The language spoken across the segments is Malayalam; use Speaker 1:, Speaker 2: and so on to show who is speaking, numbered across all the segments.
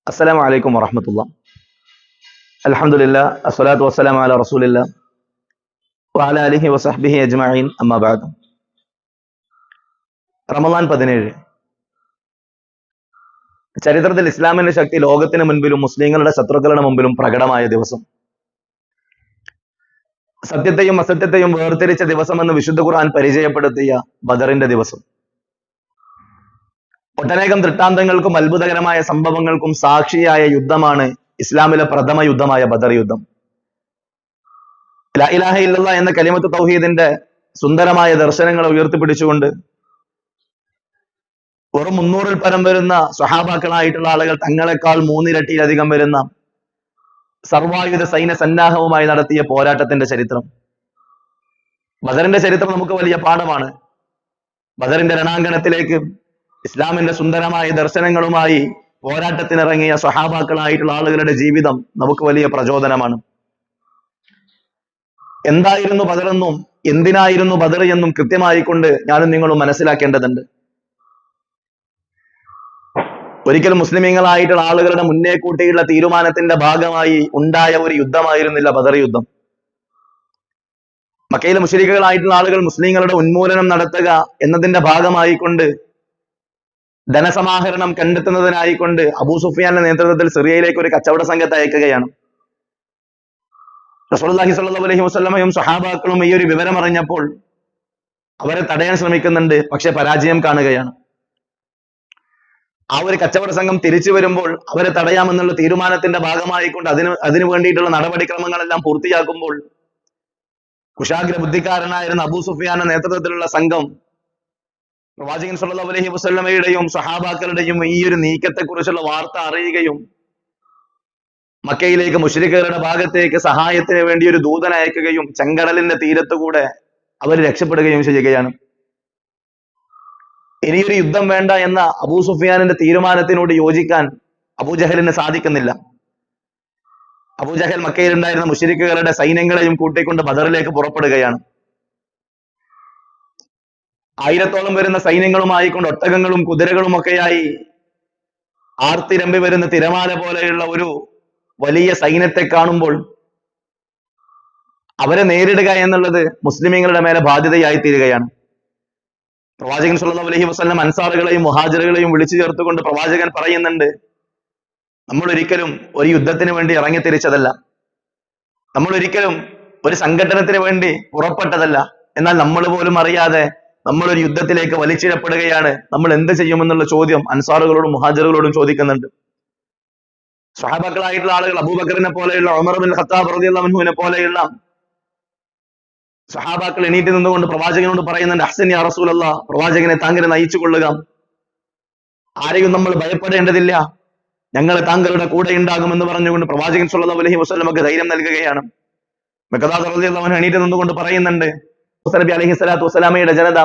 Speaker 1: അസ്സലാമു അലൈക്കും വറഹ്മത്തുള്ളാഹി. അൽഹംദുലില്ലാഹ് അസ്സലാത്തു വസ്സലാമു അലാ റസൂലില്ലാഹ് വഅലാ ആലിഹി വസഹ്ബിഹി അജ്മഈൻ. അമ്മാ ബഅദ്. റമദാൻ 17 ചരിത്രത്തിൽ ഇസ്ലാമിന്റെ ശക്തി ലോകത്തിന് മുൻപിലും മുസ്ലിങ്ങളുടെ ശത്രുക്കളുടെ മുമ്പിലും പ്രകടമായ ദിവസം, സത്യത്തെയും അസത്യത്തെയും വേർതിരിച്ച ദിവസമെന്ന് വിശുദ്ധ ഖുർആൻ പരിചയപ്പെടുത്തിയ ബദറിന്റെ ദിവസം, ഒട്ടനേകം ദൃഷ്ടാന്തങ്ങൾക്കും അത്ഭുതകരമായ സംഭവങ്ങൾക്കും സാക്ഷിയായ യുദ്ധമാണ് ഇസ്ലാമിലെ പ്രഥമ യുദ്ധമായ ബദർ യുദ്ധം. ലാ ഇലാഹ ഇല്ലല്ലാഹ് എന്ന കലിമത്ത് തൗഹീദിന്റെ സുന്ദരമായ ദർശനങ്ങളെ ഉയർത്തിപ്പിടിച്ചുകൊണ്ട് വെറും 300-ൽ പരം വരുന്ന സ്വഹാബാക്കളായിട്ടുള്ള ആളുകൾ തങ്ങളെക്കാൾ 3 ഇരട്ടിയിലധികം വരുന്ന സർവായുധ സൈന്യ സന്നാഹവുമായി നടത്തിയ പോരാട്ടത്തിന്റെ ചരിത്രം, ബദറിന്റെ ചരിത്രം നമുക്ക് വലിയ പാഠമാണ്. ബദറിന്റെ രണാങ്കണത്തിലേക്ക് ഇസ്ലാമിന്റെ സുന്ദരമായ ദർശനങ്ങളുമായി പോരാട്ടത്തിനിറങ്ങിയ സ്വഹാബാക്കളായിട്ടുള്ള ആളുകളുടെ ജീവിതം നമുക്ക് വലിയ പ്രചോദനമാണ്. എന്തായിരുന്നു ബദറെന്നും എന്തിനായിരുന്നു ബദർ എന്നും കൃത്യമായിക്കൊണ്ട് ഞാനും നിങ്ങളും മനസ്സിലാക്കേണ്ടതുണ്ട്. ഒരിക്കലും മുസ്ലിമീങ്ങളായിട്ടുള്ള ആളുകളുടെ മുന്നേ കൂട്ടിയുള്ള തീരുമാനത്തിന്റെ ഭാഗമായി ഉണ്ടായ ഒരു യുദ്ധമായിരുന്നില്ല ബദർ യുദ്ധം. മക്കയിലെ മുശ്രിക്കുകളായിട്ടുള്ള ആളുകൾ മുസ്ലിങ്ങളുടെ ഉന്മൂലനം നടത്തുക എന്നതിന്റെ ഭാഗമായിക്കൊണ്ട് ധനസമാഹരണം കണ്ടെത്തുന്നതിനായിക്കൊണ്ട് അബൂ സുഫിയാന്റെ നേതൃത്വത്തിൽ സിറിയയിലേക്ക് ഒരു കച്ചവട സംഘത്തെ അയക്കുകയാണ്. റസൂലുള്ളാഹി സ്വല്ലല്ലാഹു അലൈഹി വസല്ലമയും സ്വഹാബാക്കളും ഈ ഒരു വിവരം അറിഞ്ഞപ്പോൾ അവരെ തടയാൻ ശ്രമിക്കുന്നുണ്ട്, പക്ഷെ പരാജയം കാണുകയാണ്. ആ ഒരു കച്ചവട സംഘം തിരിച്ചു വരുമ്പോൾ അവരെ തടയാമെന്നുള്ള തീരുമാനത്തിന്റെ ഭാഗമായിക്കൊണ്ട് അതിനു വേണ്ടിയിട്ടുള്ള നടപടിക്രമങ്ങളെല്ലാം പൂർത്തിയാക്കുമ്പോൾ കുശാഗ്ര ബുദ്ധിക്കാരനായിരുന്ന അബൂ സുഫിയാന്റെ നേതൃത്വത്തിലുള്ള സംഘം പ്രവാചകൻ സല്ലല്ലാഹു അലൈഹി വസല്ലമയുടെയും സ്വഹാബാക്കളുടെയും ഈ ഒരു നീക്കത്തെക്കുറിച്ചുള്ള വാർത്ത അറിയുകയും മക്കയിലേക്ക് മുശ്രിക്കുകളുടെ ഭാഗത്തേക്ക് സഹായത്തിന് വേണ്ടി ഒരു ദൂതനെ അയക്കുകയും ചെങ്കടലിന്റെ തീരത്തുകൂടെ അവർ രക്ഷപ്പെടുകയും ചെയ്യുകയാണ്. ഇനിയൊരു യുദ്ധം വേണ്ട എന്ന അബൂ സുഫിയാനിന്റെ തീരുമാനത്തിനോട് യോജിക്കാൻ അബൂജഹലിന് സാധിക്കുന്നില്ല. അബൂജഹൽ മക്കയിലുണ്ടായിരുന്ന മുശ്രിക്കുകളുടെ സൈന്യങ്ങളെയും കൂട്ടിക്കൊണ്ട് ബദറിലേക്ക് പുറപ്പെടുകയാണ്. 1000-ഓളം വരുന്ന സൈന്യങ്ങളുമായിക്കൊണ്ട് ഒട്ടകങ്ങളും കുതിരകളും ഒക്കെയായി ആർത്തിരമ്പി വരുന്ന തിരമാല പോലെയുള്ള ഒരു വലിയ സൈന്യത്തെ കാണുമ്പോൾ അവരെ നേരിടുക എന്നുള്ളത് മുസ്ലിമീങ്ങളുടെ മേലെ ബാധ്യതയായി തീരുകയാണ്. പ്രവാചകൻ സല്ലല്ലാഹു അലൈഹി വസല്ലം അൻസാറുകളെയും മുഹാജിറുകളെയും വിളിച്ചു ചേർത്തുകൊണ്ട് പ്രവാചകൻ പറയുന്നുണ്ട്, നമ്മൾ ഒരിക്കലും ഒരു യുദ്ധത്തിന് വേണ്ടി ഇറങ്ങി തിരിച്ചതല്ല, നമ്മൾ ഒരിക്കലും ഒരു സംഘടനത്തിന് വേണ്ടി പുറപ്പെട്ടതല്ല, എന്നാൽ നമ്മൾ പോലും അറിയാതെ നമ്മൾ ഒരു യുദ്ധത്തിലേക്ക് വലിച്ചിഴപ്പെടുകയാണ്, നമ്മൾ എന്ത് ചെയ്യുമെന്നുള്ള ചോദ്യം അൻസാറുകളോടും മുഹാജിറുകളോടും ചോദിക്കുന്നുണ്ട്. സ്വഹാബാക്കളായിട്ടുള്ള ആളുകൾ അബൂബക്കറിനെ പോലെയുള്ള ഉമർ ബിൻ ഖത്താബ് റളിയല്ലാഹു അൻഹുവിനെ പോലെയുള്ള സഹാബാക്കൾ എണീറ്റ് നിന്നുകൊണ്ട് പ്രവാചകനോട് പറയുന്നുണ്ട്, അഹ്സൻ യാ റസൂലല്ലാഹ്, പ്രവാചകനെ താങ്കളെ നയിച്ചു കൊള്ളുക, ആരെയും നമ്മൾ ഭയപ്പെടേണ്ടതില്ല, ഞങ്ങൾ താങ്കളുടെ കൂടെ ഉണ്ടാകുമെന്ന് പറഞ്ഞുകൊണ്ട് പ്രവാചകൻ സല്ലല്ലാഹു അലൈഹി വസല്ലമക്ക് ധൈര്യം നൽകുകയാണ്. മിഖ്ദാദ് റളിയല്ലാഹു അൻഹു എണീറ്റ് നിന്നുകൊണ്ട് പറയുന്നുണ്ട്, മൂസ നബി അലൈഹി സ്വലാത്തു വസ്സലാമയുടെ ജനത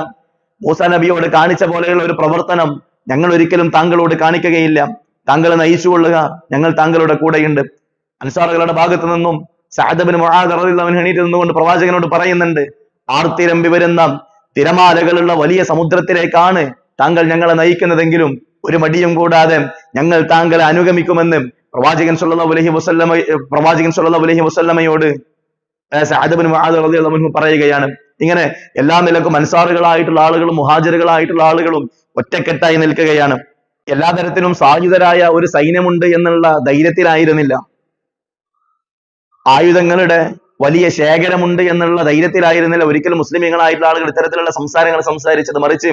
Speaker 1: മൂസ നബിയോട് കാണിച്ച പോലെയുള്ള ഒരു പ്രവർത്തനം ഞങ്ങൾ ഒരിക്കലും താങ്കളോട് കാണിക്കുകയില്ല, താങ്കളെ നയിച്ചു കൊള്ളുക, ഞങ്ങൾ താങ്കളുടെ കൂടെയുണ്ട്. അൻസാറുകളുടെ ഭാഗത്തു നിന്നും സഅദ് ഇബ്നു മുആദ് റളിയല്ലാഹു അൻഹു എണീറ്റ് നിന്നുകൊണ്ട് പ്രവാചകനോട് പറയുന്നുണ്ട്, ആർത്തിരമ്പി വരുന്ന തിരമാലകളുള്ള വലിയ സമുദ്രത്തിലേക്കാണ് താങ്കൾ ഞങ്ങളെ നയിക്കുന്നതെങ്കിലും ഒരു മടിയും കൂടാതെ ഞങ്ങൾ താങ്കളെ അനുഗമിക്കുമെന്ന് പ്രവാചകൻ സല്ലല്ലാഹു അലൈഹി വസല്ലമയോട് സഅദ് ഇബ്നു മുആദ് റളിയല്ലാഹു അൻഹു പറയുകയാണ്. ഇങ്ങനെ എല്ലാ നിലക്കും അൻസാറുകളായിട്ടുള്ള ആളുകളും മുഹാജിറുകളായിട്ടുള്ള ആളുകളും ഒറ്റക്കെട്ടായി നിൽക്കുകയാണ്. എല്ലാ തരത്തിലും സായുധരായ ഒരു സൈന്യമുണ്ട് എന്നുള്ള ധൈര്യത്തിലായിരുന്നില്ല, ആയുധങ്ങളുടെ വലിയ ശേഖരമുണ്ട് എന്നുള്ള ധൈര്യത്തിലായിരുന്നില്ല ഒരിക്കലും മുസ്ലിമീങ്ങളായിട്ടുള്ള ആളുകൾ ഇത്തരത്തിലുള്ള സംസാരങ്ങൾ സംസാരിച്ചത്. മറിച്ച്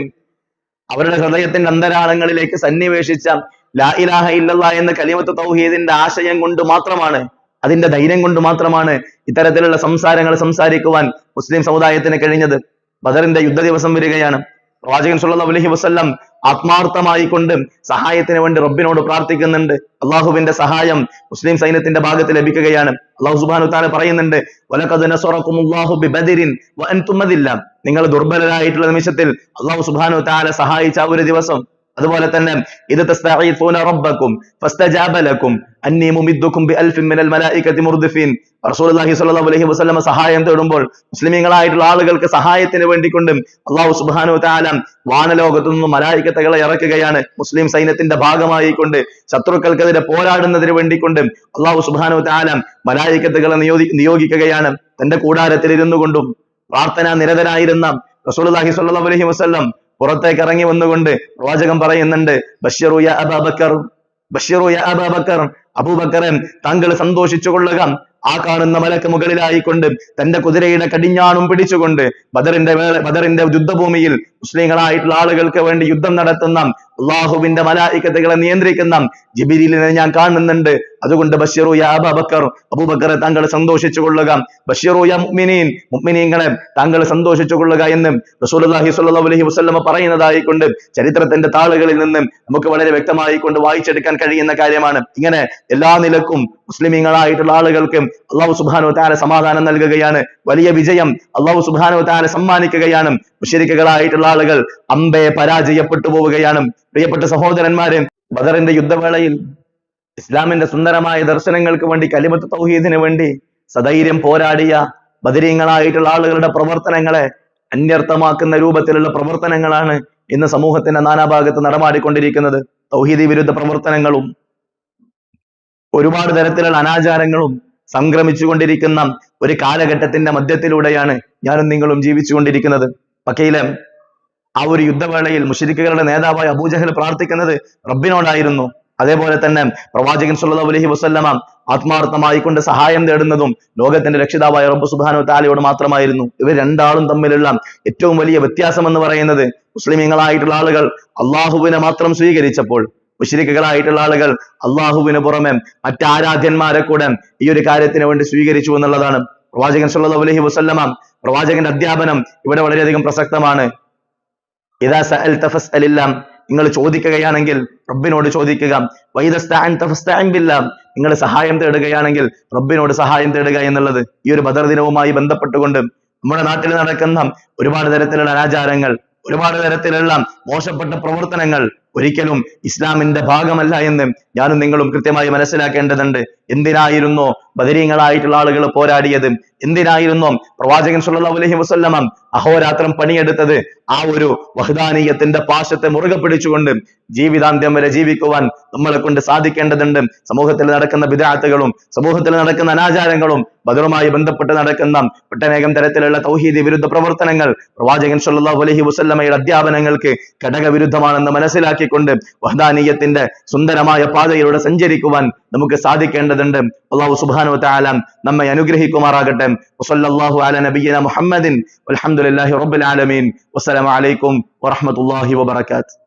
Speaker 1: അവരുടെ ഹൃദയത്തിന്റെ അന്തരാളങ്ങളിലേക്ക് സന്നിവേശിച്ച ലാ ഇലാഹ ഇല്ലല്ലാഹ് എന്ന കലിമത്ത് തൗഹീദിന്റെ ആശയം കൊണ്ട് മാത്രമാണ്, അതിന്റെ ധൈര്യം കൊണ്ട് മാത്രമാണ് ഇത്തരത്തിലുള്ള സംസാരങ്ങൾ സംസാരിക്കുവാൻ മുസ്ലിം സമുദായത്തിന് കഴിഞ്ഞത്. ബദറിന്റെ യുദ്ധ ദിവസം വരികയാണ്. പ്രവാചകൻ സല്ലല്ലാഹു അലൈഹി വസല്ലം ആത്മാർത്ഥമായി കൊണ്ട് സഹായത്തിന് വേണ്ടി റബ്ബിനോട് പ്രാർത്ഥിക്കുന്നുണ്ട്. അള്ളാഹുവിന്റെ സഹായം മുസ്ലിം സൈന്യത്തിന്റെ ഭാഗത്ത് ലഭിക്കുകയാണ്. അള്ളാഹു സുബ്ഹാനഹു വ തആല പറയുന്നുണ്ട്, വലഖദ് നസറകുമുല്ലാഹു ബിബദരിൻ വഅൻതും അദില്ല, നിങ്ങൾ ദുർബലരായിട്ടുള്ള നിമിഷത്തിൽ അള്ളാഹു സുബ്ഹാനഹു വ തആല സഹായിച്ച ഒരു ദിവസം, അതുപോലെ തന്നെ ഇത് തസ്തഈസൂന റബ്ബക്കും ഫസ്തജാബ ലക്കും അന്നി മുമിദ്ദുക്കും ബിഅൽഫിൻ മിനൽ മലായികതി മുർദിഫീൻ. റസൂലുള്ളാഹി സ്വല്ലല്ലാഹു അലൈഹി വസല്ലം സഹായം തേടുമ്പോൾ മുസ്ലിമീങ്ങളായിട്ടുള്ള ആളുകൾക്ക് സഹായത്തിന് വേണ്ടിക്കൊണ്ടും അല്ലാഹു സുബ്ഹാനഹു വ തആല വാനലോകത്തു നിന്നും മലായികത്തുകളെ ഇറക്കുകയാണ്. മുസ്ലിം സൈന്യത്തിന്റെ ഭാഗമായി കൊണ്ട് ശത്രുക്കൾക്കെതിരെ പോരാടുന്നതിന് വേണ്ടിക്കൊണ്ടും അല്ലാഹു സുബ്ഹാനഹു വ തആല മലായികത്തുകളെ നിയോഗിക്കുകയാണ്. തന്റെ കൂടാരത്തിൽ ഇരുന്നു കൊണ്ടും പ്രാർത്ഥനാ നിരതനായിരുന്ന റസൂലുള്ളാഹി സ്വല്ലല്ലാഹു അലൈഹി വസല്ലം പുറത്തേക്ക് ഇറങ്ങി വന്നുകൊണ്ട് പ്രവാചകൻ പറയുന്നുണ്ട്, ബശ്ശിറു യാ അബൂബക്കർ, ബശ്ശിറു യാ അബൂബക്കർ, അബൂബക്കറെ താങ്കൾ സന്തോഷിച്ചു കൊള്ളുക. ആ കാണുന്ന മലക്ക് മുകളിലായിക്കൊണ്ട് തന്റെ കുതിരയുടെ കടിഞ്ഞാണും പിടിച്ചുകൊണ്ട് ബദറിന്റെ യുദ്ധഭൂമിയിൽ മുസ്ലിങ്ങളായിട്ടുള്ള ആളുകൾക്ക് വേണ്ടി യുദ്ധം നടത്തുന്ന അള്ളാഹുവിന്റെ മലായികത്തുകളെ നിയന്ത്രിക്കുന്ന ജിബ്രീലിനെ ഞാൻ കാണുന്നുണ്ട്. അതുകൊണ്ട് ബശ്ശിറു യാ അബൂബക്കർ, അബൂബക്കറെ താങ്കൾ സന്തോഷിച്ചു കൊള്ളുക. ബശ്ശിറു യാ മുഅ്മിനീൻ, മുഅ്മിനീങ്ങളെ താങ്കൾ സന്തോഷിച്ചു കൊള്ളുക എന്ന് റസൂലുള്ളാഹി സ്വല്ലല്ലാഹു അലൈഹി വസല്ലം പറയുന്നതായിക്കൊണ്ട് ചരിത്രത്തിന്റെ താളുകളിൽ നിന്ന് നമുക്ക് വളരെ വ്യക്തമായി കൊണ്ട് വായിച്ചെടുക്കാൻ കഴിയുന്ന കാര്യമാണ്. ഇങ്ങനെ എല്ലാ നിലക്കും മുസ്ലിമീങ്ങളായിട്ടുള്ള ആളുകൾക്ക് അല്ലാഹു സുബ്ഹാനഹു വ തആല സമാധാനം നൽകുകയാണ്. വലിയ വിജയം അല്ലാഹു സുബ്ഹാനഹു വ തആല സമ്മാനിക്കുകയാണ്. മുശ്രിക്കുകളായിട്ടുള്ള ആളുകൾ അമ്പേ പരാജയപ്പെട്ടു പോവുകയാണ്. പ്രിയപ്പെട്ട സഹോദരന്മാരെ, ബദറിന്റെ യുദ്ധവേളയിൽ ഇസ്ലാമിന്റെ സുന്ദരമായ ദർശനങ്ങൾക്ക് വേണ്ടി, കലിമത്ത് തൗഹീദിന് വേണ്ടി സധൈര്യം പോരാടിയ ബദരീങ്ങളായിട്ടുള്ള ആളുകളുടെ പ്രവർത്തനങ്ങളെ അന്യർത്ഥമാക്കുന്ന രൂപത്തിലുള്ള പ്രവർത്തനങ്ങളാണ് ഇന്ന് സമൂഹത്തിന്റെ നാനാഭാഗത്ത് നടമാടിക്കൊണ്ടിരിക്കുന്നത്. തൗഹീദി വിരുദ്ധ പ്രവർത്തനങ്ങളും ഒരുപാട് തരത്തിലുള്ള അനാചാരങ്ങളും സംക്രമിച്ചുകൊണ്ടിരിക്കുന്ന ഒരു കാലഘട്ടത്തിന്റെ മധ്യത്തിലൂടെയാണ് ഞാനും നിങ്ങളും ജീവിച്ചുകൊണ്ടിരിക്കുന്നത്. മക്കയിലെ ആ ഒരു യുദ്ധവേളയിൽ മുശ്രിക്കുകളുടെ നേതാവായ അബൂജഹൽ പ്രാർത്ഥിക്കുന്നത് റബ്ബിനോടായിരുന്നു. അതേപോലെ തന്നെ പ്രവാചകൻ സ്വല്ലല്ലാഹു അലൈഹി വസല്ലമ ആത്മാർത്ഥമായി കൊണ്ട് സഹായം തേടുന്നതും ലോകത്തിന്റെ രക്ഷിതാവായ റബ്ബ് സുബ്ഹാനഹു വ തആലയോട് മാത്രമായിരുന്നു. ഇവർ രണ്ടാളും തമ്മിലുള്ള ഏറ്റവും വലിയ വ്യത്യാസം എന്ന് പറയുന്നത്, മുസ്ലിമീങ്ങളായിട്ടുള്ള ആളുകൾ അള്ളാഹുവിനെ മാത്രം സ്വീകരിച്ചപ്പോൾ മുശ്രിക്കുകളായിട്ടുള്ള ആളുകൾ അള്ളാഹുവിന് പുറമെ മറ്റാരാധ്യന്മാരെ കൂടെ ഈ ഒരു കാര്യത്തിന് വേണ്ടി സ്വീകരിച്ചു എന്നുള്ളതാണ്. പ്രവാചകൻ സ്വല്ലല്ലാഹു അലൈഹി വസല്ലമ പ്രവാചകന്റെ അധ്യാപനം ഇവിടെ വളരെയധികം പ്രസക്തമാണ്. ഇദാ സഅൽത ഫസ്അലില്ലാ, നിങ്ങൾ ചോദിക്കുകയാണെങ്കിൽ റബ്ബിനോട് ചോദിക്കുക. വഇദസ്തഅൻത ഫസ്തഇൻ ബില്ലാഹ്, നിങ്ങൾ സഹായം തേടുകയാണെങ്കിൽ റബ്ബിനോട് സഹായം തേടുക എന്നുള്ളത് ഈ ഒരു ബദർ ദിനവുമായി ബന്ധപ്പെട്ടുകൊണ്ട് നമ്മുടെ നാട്ടിൽ നടക്കുന്ന ഒരുപാട് തരത്തിലുള്ള അനാചാരങ്ങൾ, ഒരുപാട് തരത്തിലുള്ള മോശപ്പെട്ട പ്രവർത്തനങ്ങൾ ഒരിക്കലും ഇസ്ലാമിന്റെ ഭാഗമല്ല എന്ന് ഞാനും നിങ്ങളും കൃത്യമായി മനസ്സിലാക്കേണ്ടതുണ്ട്. എന്തിനായിരുന്നു ബദരീങ്ങളായിട്ടുള്ള ആളുകൾ പോരാടിയത്? എന്തിനായിരുന്നു പ്രവാചകൻ സ്വല്ലല്ലാഹു അലൈഹി വസല്ലമ അഹോരാത്രം പണിയെടുത്തത്? ആ ഒരു വഹ്ദാനിയത്തിന്റെ പാശത്തെ മുറുകെ പിടിച്ചുകൊണ്ട് ജീവിതാന്ത്യം വരെ ജീവിക്കുവാൻ നമ്മളെ കൊണ്ട് സാധിക്കേണ്ടതുണ്ട്. സമൂഹത്തിൽ നടക്കുന്ന ബിദ്അത്തുകളും സമൂഹത്തിൽ നടക്കുന്ന അനാചാരങ്ങളും ബദറുമായി ബന്ധപ്പെട്ട് നടക്കുന്ന ഒട്ടനേകം തരത്തിലുള്ള തൗഹീദി വിരുദ്ധ പ്രവർത്തനങ്ങൾ പ്രവാചകൻ സ്വല്ലല്ലാഹു അലൈഹി വസല്ലമയുടെ അധ്യാപനങ്ങൾക്ക് ഘടകവിരുദ്ധമാണെന്ന് മനസ്സിലാക്കിക്കൊണ്ട് വഹ്ദാനിയത്തിന്റെ സുന്ദരമായ പാതയിലൂടെ സഞ്ചരിക്കുവാൻ നമുക്ക് സാധിക്കേണ്ടതുണ്ട്. അല്ലാഹു സുബ്ഹാനഹു വ തആല നമ്മെ അനുഗ്രഹിക്കുമാറാകട്ടെ. വസല്ലല്ലാഹു അലാ നബിയിന മുഹമ്മദിൻ വൽഹംദുലില്ലാഹി റബ്ബിൽ ആലമീൻ. വസ്സലാമു അലൈക്കും വറഹ്മത്തുള്ളാഹി വബറകാതുഹു.